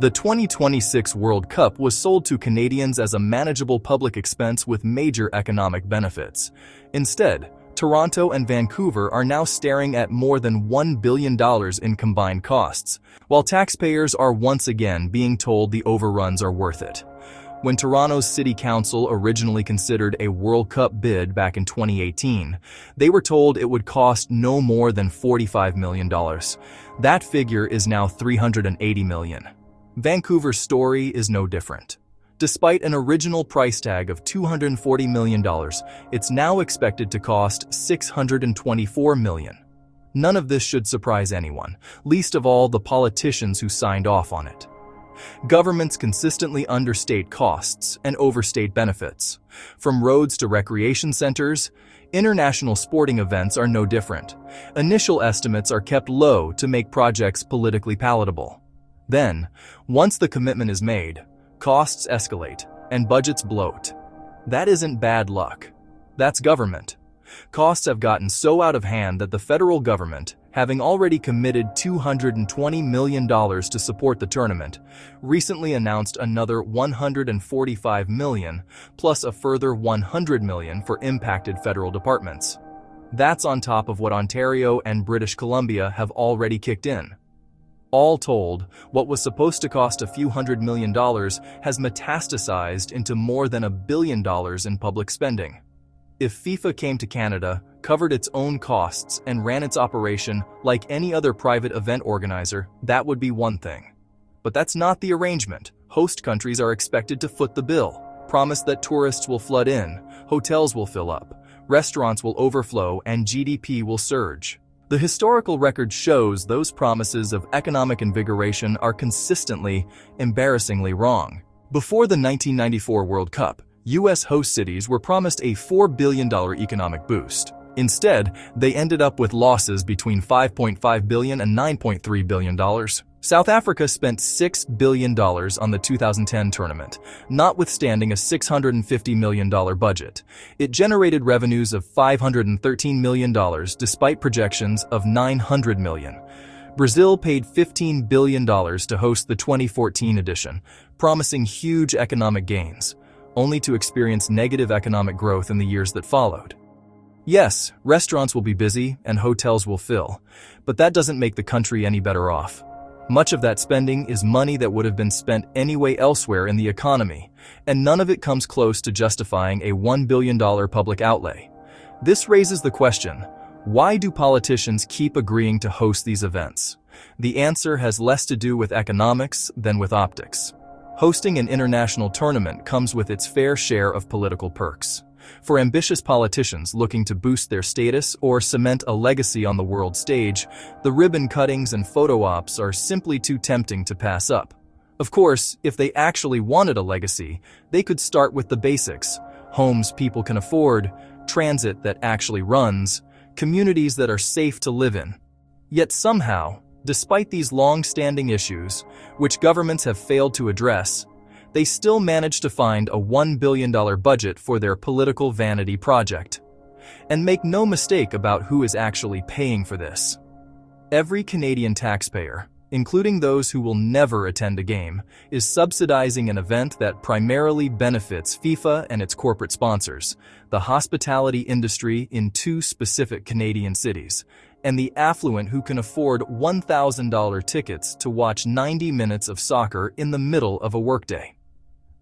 The 2026 World Cup was sold to Canadians as a manageable public expense with major economic benefits. Instead, Toronto and Vancouver are now staring at more than $1 billion in combined costs, while taxpayers are once again being told the overruns are worth it. When Toronto's City Council originally considered a World Cup bid back in 2018, they were told it would cost no more than $45 million. That figure is now $380 million. Vancouver's story is no different. Despite an original price tag of $240 million, it's now expected to cost $624 million. None of this should surprise anyone, least of all the politicians who signed off on it. Governments consistently understate costs and overstate benefits. From roads to recreation centers, international sporting events are no different. Initial estimates are kept low to make projects politically palatable. Then, once the commitment is made, costs escalate and budgets bloat. That isn't bad luck. That's government. Costs have gotten so out of hand that the federal government, having already committed $220 million to support the tournament, recently announced another $145 million plus a further $100 million for impacted federal departments. That's on top of what Ontario and British Columbia have already kicked in. All told, what was supposed to cost a few $100 million has metastasized into more than $1 billion in public spending. If FIFA came to Canada, covered its own costs, and ran its operation like any other private event organizer, that would be one thing. But that's not the arrangement. Host countries are expected to foot the bill, promise that tourists will flood in, hotels will fill up, restaurants will overflow, and GDP will surge. The historical record shows those promises of economic invigoration are consistently, embarrassingly wrong. Before the 1994 World Cup, U.S. host cities were promised a $4 billion economic boost. Instead, they ended up with losses between $5.5 billion and $9.3 billion. South Africa spent $6 billion on the 2010 tournament, notwithstanding a $650 million budget. It generated revenues of $513 million despite projections of $900 million. Brazil paid $15 billion to host the 2014 edition, promising huge economic gains, only to experience negative economic growth in the years that followed. Yes, restaurants will be busy and hotels will fill, but that doesn't make the country any better off. Much of that spending is money that would have been spent anyway elsewhere in the economy, and none of it comes close to justifying a $1 billion public outlay. This raises the question, why do politicians keep agreeing to host these events? The answer has less to do with economics than with optics. Hosting an international tournament comes with its fair share of political perks. For ambitious politicians looking to boost their status or cement a legacy on the world stage, the ribbon cuttings and photo ops are simply too tempting to pass up. Of course, if they actually wanted a legacy, they could start with the basics: homes people can afford, transit that actually runs, communities that are safe to live in. Yet somehow, despite these long-standing issues, which governments have failed to address, they still manage to find a $1 billion budget for their political vanity project. And make no mistake about who is actually paying for this. Every Canadian taxpayer, including those who will never attend a game, is subsidizing an event that primarily benefits FIFA and its corporate sponsors, the hospitality industry in 2 specific Canadian cities, and the affluent who can afford $1,000 tickets to watch 90 minutes of soccer in the middle of a workday.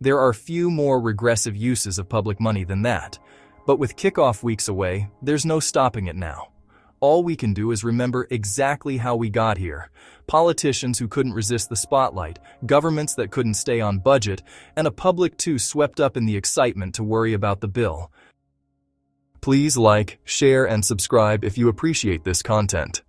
There are few more regressive uses of public money than that, but with kickoff weeks away, there's no stopping it now. All we can do is remember exactly how we got here: politicians who couldn't resist the spotlight, governments that couldn't stay on budget, and a public too swept up in the excitement to worry about the bill. Please like, share, and subscribe if you appreciate this content.